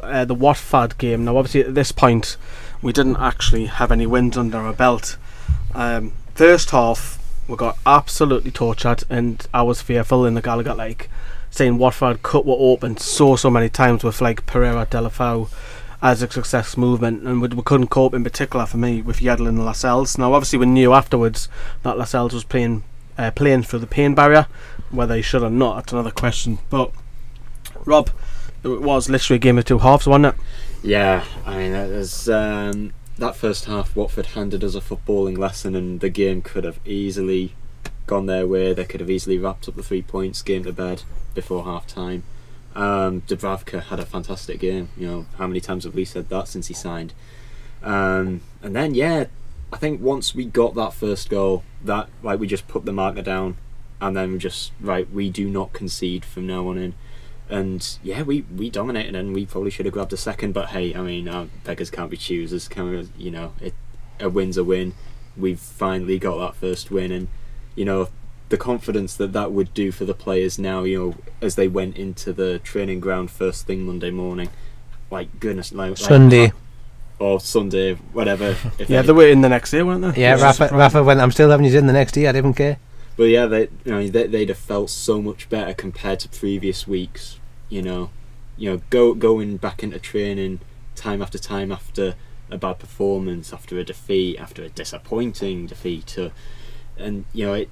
the Watford game. Now, obviously, at this point, we didn't actually have any wins under our belt. First half, we got absolutely tortured, and I was fearful in the Gallagher, like, saying Watford cut were open so many times with, like, Pereira, Delafau as a success movement, and we couldn't cope, in particular for me, with Yedlin and Lascelles. Now, obviously, we knew afterwards that Lascelles was playing through the pain barrier. Whether he should or not, that's another question. But Rob, it was literally a game of two halves, wasn't it? Yeah, I mean, it was, that first half, Watford handed us a footballing lesson, and the game could have easily gone their way. They could have easily wrapped up the 3 points, game to bed before half time. Dubravka had a fantastic game. You know, how many times have we said that since he signed? And then, yeah, I think once we got that first goal, that, like, we just put the marker down, and then we just, right, we do not concede from now on in. And yeah, we dominated, and we probably should have grabbed a second, but hey, I mean, beggars can't be choosers, can we? You know, a win's a win. We've finally got that first win, and you know, the confidence that would do for the players now, you know, as they went into the training ground first thing Monday morning, like, goodness, like Sunday. Or Sunday, whatever. Yeah, they were in the next day, weren't they? Yeah, Rafa went, I'm still having you in the next day, I didn't care. But yeah, they'd have felt so much better compared to previous weeks. You know, going back into training time after a bad performance, after a defeat, after a disappointing defeat, and you know,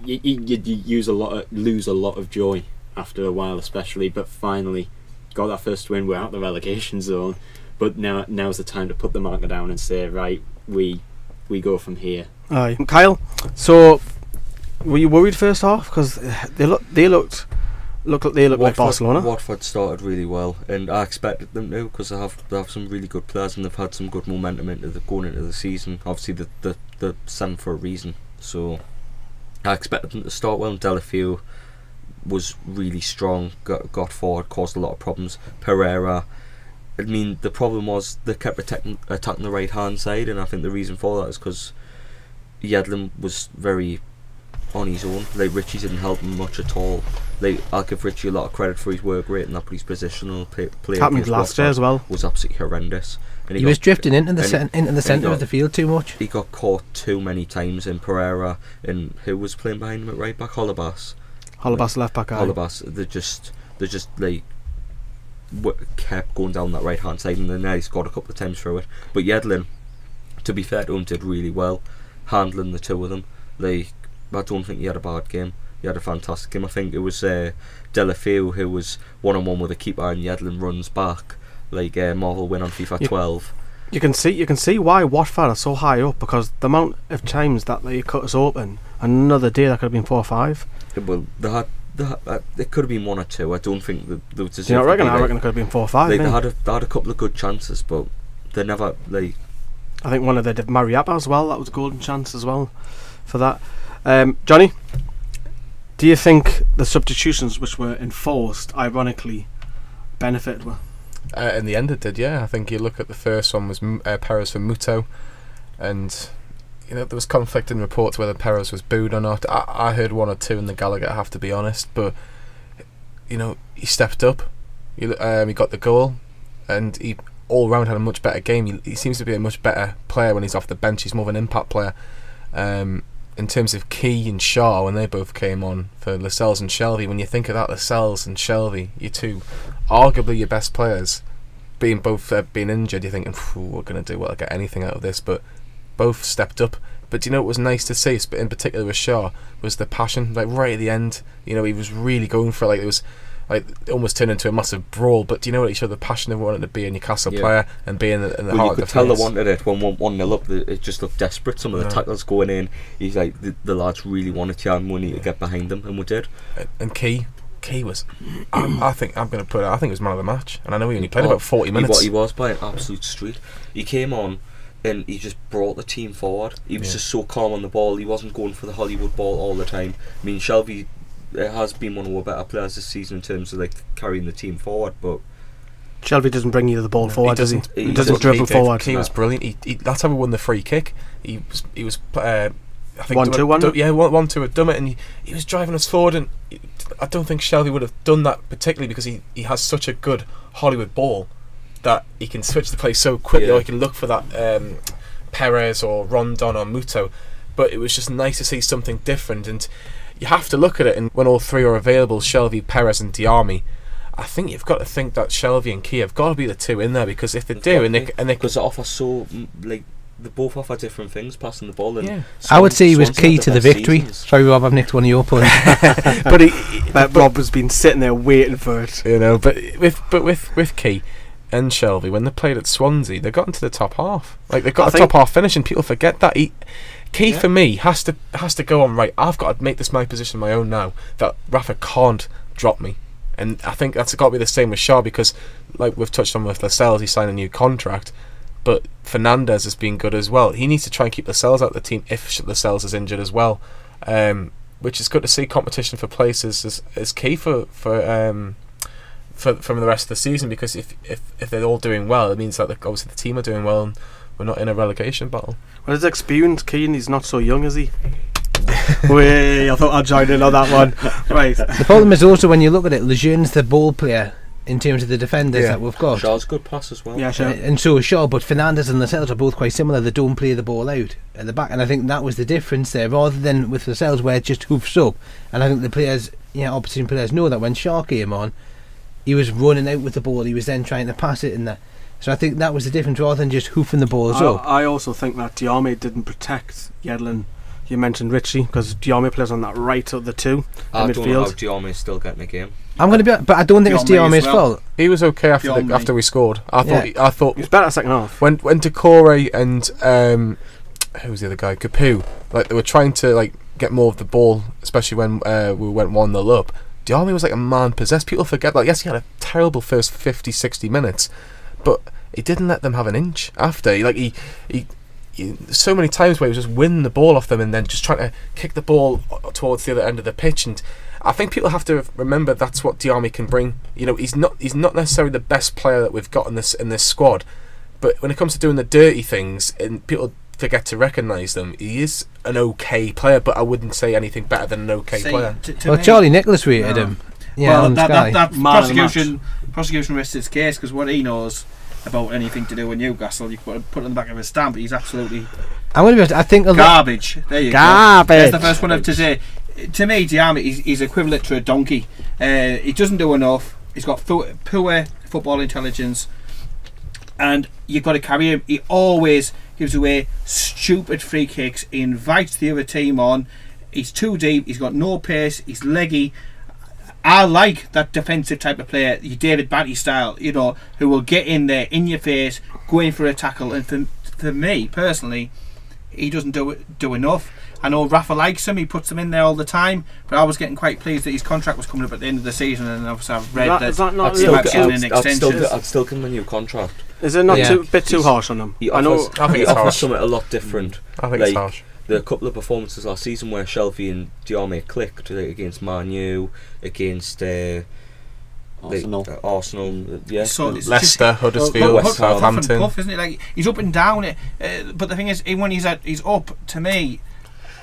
you lose a lot of joy after a while, especially. But finally, got that first win. We're out the relegation zone, but now's the time to put the marker down and say, right, we go from here. Aye, Kyle. So, were you worried first half, because they looked like Barcelona? Watford started really well, and I expected them to, because they have some really good players, and they've had some good momentum going into the season. Obviously, they're sent for a reason, so I expected them to start well. Delafeu was really strong, got forward, caused a lot of problems. Pereira, I mean, the problem was they kept attacking the right hand side, and I think the reason for that is because Yedlin was very on his own. Like, Richie didn't help him much at all. Like, I'll give Richie a lot of credit for his work rate and that, but his positional play happened last year as well was absolutely horrendous. And he was drifting into the centre of the field too much. He got caught too many times in Pereira, and who was playing behind him at right back? Holebas left back. Holebas. They just like kept going down that right hand side, and then he scored a couple of times through it. But Yedlin, to be fair to him, did really well handling the two of them. Like, I don't think he had a bad game. He had a fantastic game. I think it was Delafeu who was one-on-one with a keeper, and Yedlin runs back like Marvel win on FIFA 12. You can see why Watford are so high up, because the amount of times that they cut us open, another day that could have been 4 or 5. Yeah, well, it could have been 1 or 2. I don't think there was. Do you not reckon? I reckon it could have been 4 or 5. Like, they had a couple of good chances, but they never, like. I think one of them did Mariappa as well. That was a golden chance as well for that. Johnny, do you think the substitutions which were enforced, ironically, benefited? In the end, it did. Yeah, I think you look at the first one was Perez for Muto, and you know, there was conflicting reports whether Perez was booed or not. I heard 1 or 2 in the Gallagher, I have to be honest, but you know, he stepped up. He got the goal, and he all round had a much better game. He seems to be a much better player when he's off the bench. He's more of an impact player. In terms of Key and Shaw, when they both came on for Lascelles and Shelvey, when you think of that, Lascelles and Shelvey, you two, arguably your best players, being injured, you're thinking, we're going to do well to get anything out of this, but both stepped up. But you know, it was nice to see, in particular with Shaw, was the passion, like right at the end. You know, he was really going for it. Like, it was like it almost turned into a massive brawl. But do you know what? He showed the passion of wanting to be a Newcastle player and be in the heart of the You could tell fans. they wanted it. When 1-0 up, it just looked desperate. Some of the tackles going in, he's like, the lads really wanted to, and we need to get behind them, and we did. And Key was, I think I'm going to put it, I think it was man of the match, and I know he only played about 40 minutes. He was by an absolute street. He came on and he just brought the team forward. He was just so calm on the ball. He wasn't going for the Hollywood ball all the time. I mean, Shelvey has been one of our better players this season in terms of like carrying the team forward, but Shelvey doesn't bring you the ball forward, does he? He doesn't dribble he forward. He was brilliant. That's how we won the free kick. He was I think 1-2, yeah, 1-2 had done it, and he was driving us forward, and I don't think Shelvey would have done that particularly because he has such a good Hollywood ball. that he can switch the play so quickly, Yeah. or he can look for that Perez or Rondon or Muto. But it was just nice to see something different, and you have to look at it. And when all three are available, Shelvey, Perez, and Diarmi, I think you've got to think that Shelvey and Key have got to be the two in there, because if they do, and they because they offer so like they both offer different things, passing the ball. And yeah. I would say he was Swansea key had to the best victory. seasons. Sorry, Rob, I've nicked one of your points. But Rob has been sitting there waiting for it. You know, but with Key and Shelvey, when they played at Swansea, they got into the top half. Like they got a top half finish, and people forget that. Key for me has to go on right. I've got to make this my position my own now. That Rafa can't drop me, and I think that's got to be the same with Shaw, because like we've touched on with Lascelles, he signed a new contract, but Fernandez has been good as well. He needs to try and keep Lascelles out of the team if Lascelles is injured as well, which is good to see. Competition for places is key for the rest of the season, because if they're all doing well, it means that obviously the team are doing well and we're not in a relegation battle. Well, his experience, Keane, he's not so young, is he? Wait, I thought I'd join in on that one. Right. The problem is also, when you look at it, Lejeune's the ball player in terms of the defenders that we've got. Shaw's good pass as well. Yeah, sure. And so is Shaw, but Fernandez and Lascelles are both quite similar. They don't play the ball out at the back, and I think that was the difference there, rather than with Lascelles where it just hoofs up. And I think the players, opposition players know that when Shaw came on, he was running out with the ball, he was then trying to pass it in there. So I think that was the difference, rather than just hoofing the balls up. I also think that Diarmi didn't protect Yedlin. You mentioned Richie, because Diarmi plays on that right of the two I in don't know how midfield. Diarmi is still getting a game. I'm going to be, but I don't think it's Diarmi's fault. He was okay after we scored. I thought He was better second half. when Decore and who was the other guy, Capu, like they were trying to like get more of the ball, especially when we went 1-0 up. Diarmi was like a man possessed. People forget that. Yes, he had a terrible first 50-60 minutes, but he didn't let them have an inch after. He so many times where he was just winning the ball off them and then just trying to kick the ball towards the other end of the pitch. And I think people have to remember that's what Diarmi can bring. You know, he's not necessarily the best player that we've got in this squad, but when it comes to doing the dirty things and people forget to recognise them, he is an okay player, but I wouldn't say anything better than an okay player. Well, Charlie Nicholas rated him. Yeah, well, that Sky. prosecution rests its case, because what he knows about anything to do with Newcastle, you put it on the back of his stamp. He's absolutely I think garbage. There you Garbage. go. That's the first one I have to say. To me, Diarmi, he's equivalent to a donkey. He doesn't do enough. He's got poor football intelligence, and you've got to carry him. He always gives away stupid free kicks. He invites the other team on. He's too deep. He's got no pace. He's leggy. I like that defensive type of player, David Batty style, who will get in there, in your face, going for a tackle. And for me, personally, he doesn't do enough. I know Rafa likes him, he puts him in there all the time, but I was getting quite pleased that his contract was coming up at the end of the season, and obviously I've read that he might get an extension. I'd still give him a new contract. Is it not bit too harsh on him? He I think it's offers harsh. something a lot different. I think it's harsh. There are a couple of performances last season where Shelvey and Diarmi clicked, against Man U, against Arsenal. So it's Leicester, just, Huddersfield, Southampton. Puff, isn't it? Like, he's up and down it, but the thing is, when he's up, to me,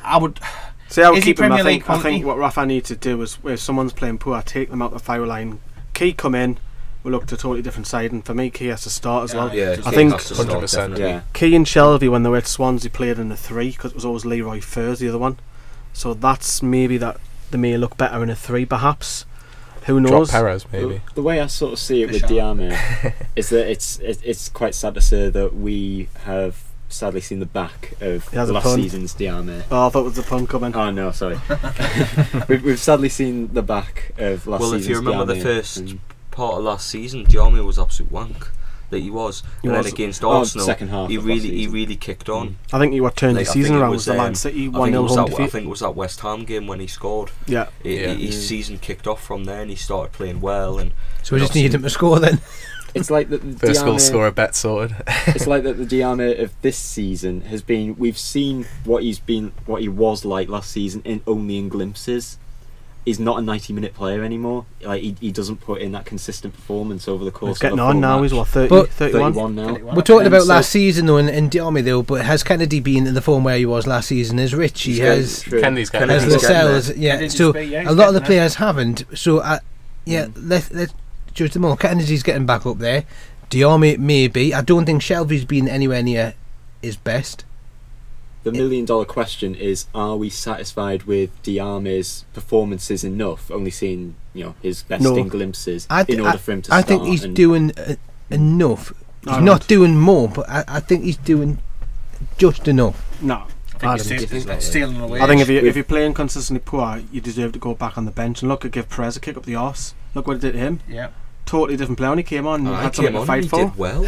I would. See, I would Is he keep him. Premier I League think quality? what Rafa needs to do is, if someone's playing poor, take them out the foul line. Key come in, we look at a totally different side, and for me, Key has to start as well. Yeah, I think 100%. Yeah. Key and Shelvey, when they were at Swansea, played in a 3, because it was always Leroy Furs, the other one. So that's maybe that they may look better in a 3, perhaps. Who knows? Drop Perez, maybe. The way I sort of see it with Diarmi is that it's quite sad to say that we have sadly seen the back of last season's Diarmi. Oh, I thought it was the pun coming. Oh no, sorry. we've sadly seen the back of last season's Diarmi. Well, if you remember the first part of last season, Diarmi was absolute wank. That he was. And then against Arsenal, second half he really kicked on. I think what turned the season around was the Man City 1-0 home defeat. I think it was that West Ham game when he scored. Yeah. His season kicked off from there, and he started playing well. And so we just needed him to score then. It's like the First goal scorer bet sorted. It's like that the Diarmi of this season has been. We've seen what he was like last season only in glimpses. He's not a 90-minute player anymore. Like he doesn't put in that consistent performance over the course. He's getting of a on now. match. He's what 31 now. We're talking about last season though, and Diarmi though. But has Kennedy been in the form where he was last season? Has Richie? Has Lascelles? Yeah. So a lot of the players haven't. So let's judge them all. Kennedy's getting back up there. Diarmi maybe. I don't think Shelby's been anywhere near his best. The $1 million question is: are we satisfied with Diarmi's performances enough? Only seeing his best in glimpses in order for him to. I think he's doing enough. He's not doing more, but I think he's doing just enough. No. I think he's stealing away. I think if you're playing consistently poor, you deserve to go back on the bench. And look, at give Perez a kick up the arse. Look what it did to him. Yeah. Totally different player when he came on. He Had something to fight for. did well.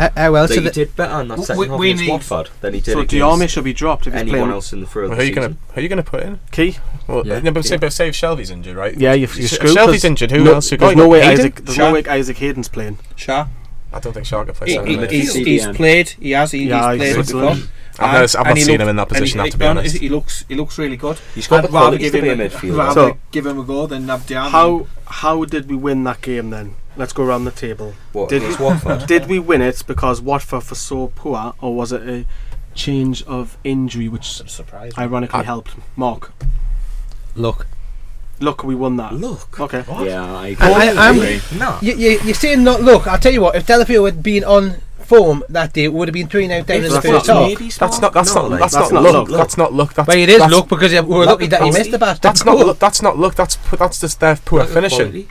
So he did better in that second half against Watford than he did so against Diarmi should be dropped if he's anyone playing. else in the further Who are season. you going to put in? Key. Well, but say if Shelby's injured, right? Yeah, you're screwed. Shelby's injured. Who else? There's no way Isaac Hayden's playing. Shaw. I don't think Shaw can play. He's played. He has. He's played before. I've not seen him in that position. To be honest, he looks really good. He's got the qualities to be a midfielder. Rather give him a go than have Diarmi. How did we win that game then? Let's go around the table. Watford? Did we win it because Watford were so poor, or was it a change of injury which ironically helped? Mark. Look, we won that. Look. Okay. What? Yeah, I agree. No. You're saying not look. I'll tell you what. If Delafield had been on form that day, it would have been 3-0 down in the first half. That's not look. That's not look. Well, it is look because we were lucky that he missed the bastard. That's not look. That's not look. That's just their poor finishing.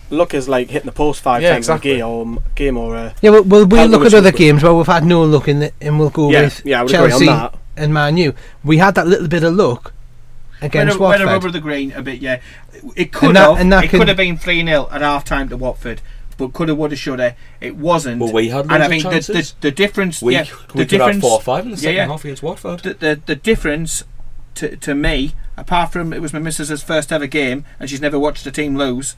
Look is like hitting the post 5 times in a game or. Yeah, we'll look at other games where we've had no luck in and we'll go with Chelsea and Man U. We had that little bit of luck against Watford. Went over the green a bit, yeah. It could have been 3-0 at half time to Watford, but coulda, woulda, shoulda. It wasn't. Well, we had and I loads think of chances. the difference. We could have 4 or 5 in the second half against Watford. The difference to me, apart from it was my missus's first ever game, and she's never watched a team lose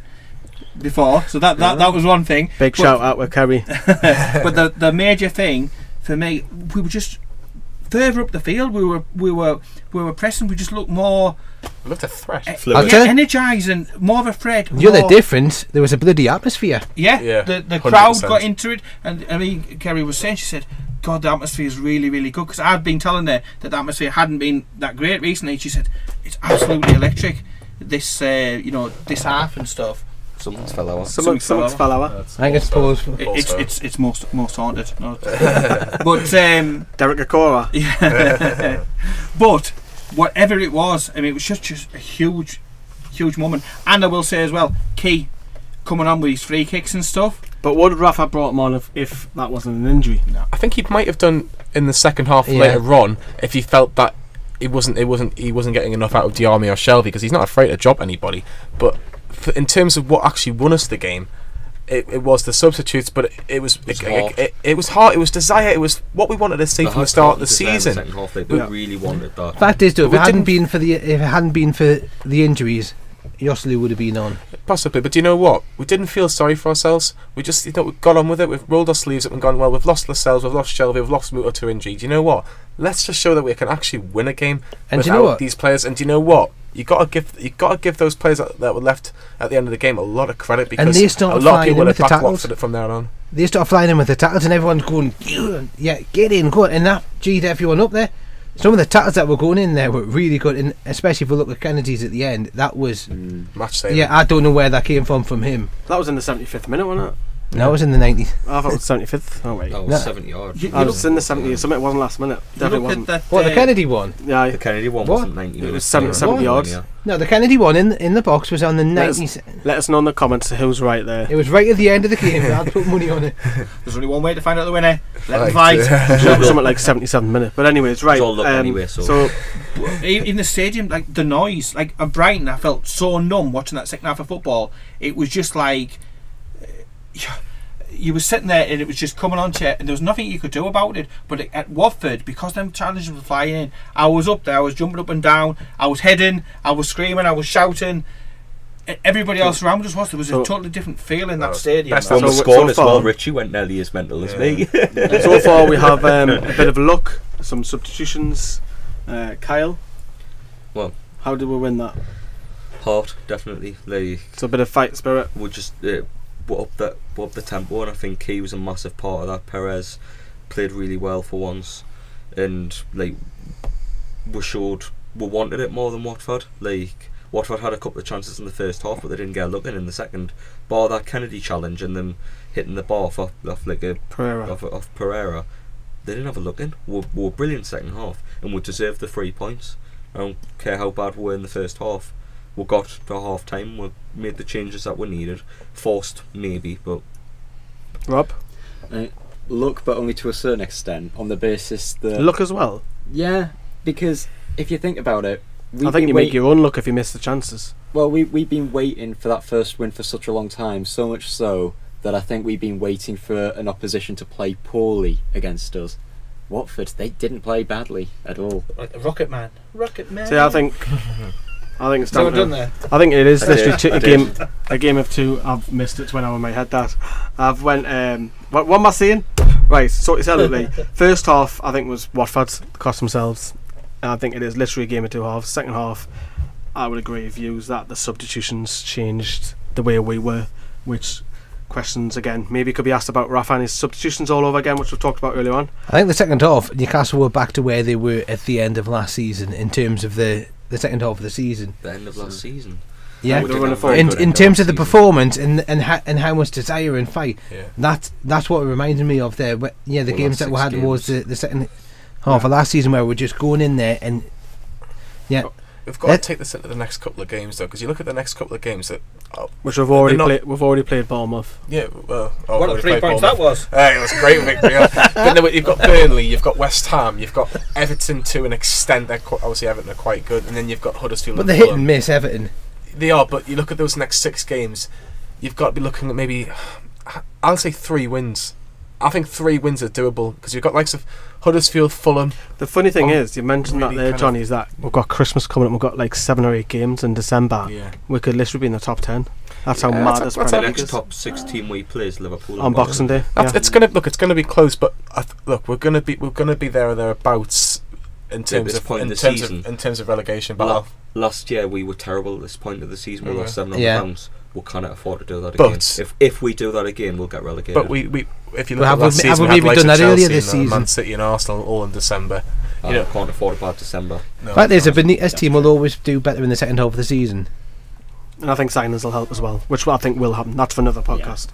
before, so that was one thing. Big shout out with Kerry. But the major thing for me, we were just further up the field. We were pressing. We just looked more. We looked a threat. Energised and more of a threat. The other difference, there was a bloody atmosphere. Yeah. The crowd got into it, and I mean, Kerry was saying, she said, God, the atmosphere is really, really good, because I'd been telling her that the atmosphere hadn't been that great recently. She said it's absolutely electric. This this half and stuff. Someone's fell out. Someone's fell out. I think it's paused. It's most haunted. But Derek Akora. Yeah. But whatever it was, I mean, it was just a huge moment. And I will say as well, Key coming on with his free kicks and stuff. But would Rafa brought him on if that wasn't an injury? No. I think he might have done in the second half later on if he felt that he wasn't getting enough out of Diarmi or Shelby, because he's not afraid to drop anybody. But in terms of what actually won us the game, it was the substitutes, but it was hard. It was desire. It was what we wanted to see from the start of the season. The second half, they really wanted that. Fact is, though, if it hadn't been for the injuries, Joselu would have been on. Possibly, but do you know what? We didn't feel sorry for ourselves. We just we got on with it. We've rolled our sleeves up and gone, well, we've lost Lascelles, we've lost Shelby, we've lost Muto to injury. Do you know what? Let's just show that we can actually win a game without these players. And do you know what? You got to give those players that were left at the end of the game a lot of credit, because a lot of people would have backlocked it from there on. They start flying in with the tackles, and everyone's going, yeah, get in, go on, and that G'd everyone up there. Some of the tackles that were going in there were really good, and especially if we look at Kennedy's at the end, that was match saving. Yeah, I don't know where that came from him. That was in the 75th minute, wasn't it? No, it was in the 90s. I thought it was 75th. Oh wait, that was 70 yards. I was in the 70th. Something wasn't last minute. Definitely wasn't. The Kennedy one? Yeah, the Kennedy one wasn't 90 minutes. It was 70 yards. Yeah. No, the Kennedy one in the box was on the 90s. Let us know in the comments who's right there. It was right at the end of the game. I'd put money on it. There's only one way to find out the winner. Let them fight. Something like 77 minutes. But anyway, it's right. It's all look anyway, so in the stadium, like the noise, like at Brighton, I felt so numb watching that second half of football. It was just like you were sitting there and it was just coming on to you, and there was nothing you could do about it. But at Watford, because them challenges were flying in, I was up there, I was jumping up and down, I was heading, I was screaming, I was shouting. Everybody else around us was. There was a totally different feel in that stadium. On the score as well, Richie went nearly as mental as me. So far we have a bit of luck, some substitutions. Kyle, well, how did we win that? Hard, definitely. Like, it's a bit of fight spirit. We just put up the tempo, and I think he was a massive part of that. Perez played really well for once, and like we wanted it more than Watford. Like, Watford had a couple of chances in the first half, but they didn't get a look in the second. Bar that Kennedy challenge and them hitting the bar off like a Pereira. off Pereira, they didn't have a look in. We were brilliant second half, and we deserved the 3 points. I don't care how bad we were in the first half. We got to half time, we made the changes that were needed. Forced, maybe, but. Rob? Look, but only to a certain extent, on the basis that. Look as well. Yeah, because if you think about it, I think you make your own look if you miss the chances. Well, we've been waiting for that first win for such a long time, so much so that I think we've been waiting for an opposition to play poorly against us. Watford, they didn't play badly at all. Like the Rocket Man. See, I think it's So down we're done there. I think it is I did, literally I a game of two. I've missed it when I was in my head. That I've went. What am I saying? Right. So it's absolutely first half. I think was Watford cost themselves. And I think it is literally a game of two halves. Second half, I would agree with you that the substitutions changed the way we were, which questions again maybe could be asked about Rafa and his substitutions all over again, which we've talked about earlier on. I think the second half, Newcastle were back to where they were at the end of last season in terms of the second half of the season. The end of last season. Yeah, They were running forward. in terms of the performance and how much desire and fight. Yeah. That's what it reminded me of there. Yeah, the Well, games that we had games. was the second half of last season where we're just going in there and We've got to take this into the next couple of games though, because you look at the next couple of games that, Which we've already They're not- played. We've already played Bournemouth. yeah, well, What a 3 points that was. It was a great victory. But no, you've got Burnley, you've got West Ham, you've got Everton to an extent. Obviously Everton are quite good, and then you've got Huddersfield. but and they're hit Fulham. and miss Everton. They are, but you look at those next 6 games, you've got to be looking at maybe, I'll say 3 wins. I think 3 wins are doable, because you've got likes of Huddersfield, Fulham. The funny thing is, you mentioned really that there, kind of- Johnny, is that we've got Christmas coming up. We've got like 7 or 8 games in December. Yeah. We could literally be in the top 10. That's how Yeah, mad that's this The Premier League next is. top 6 team we play is Liverpool. On Boxing Day. That's, Yeah. it's gonna be close, but look, we're gonna be there or thereabouts in terms this of point in the terms season. of in terms of relegation battle. Last year we were terrible at this point of the season. We We lost were. £700. We cannot afford to do that But- again. If we do that again, we'll get relegated. But we if you look Well, at last have we season, we had maybe likes done of that earlier Chelsea this and season? Man City and Arsenal all in December. I can't afford it by December. No, Fact is, a it's not. Benitez team will always do better in the second half of the season. And I think signings will help as well, which I think will happen. That's for another podcast.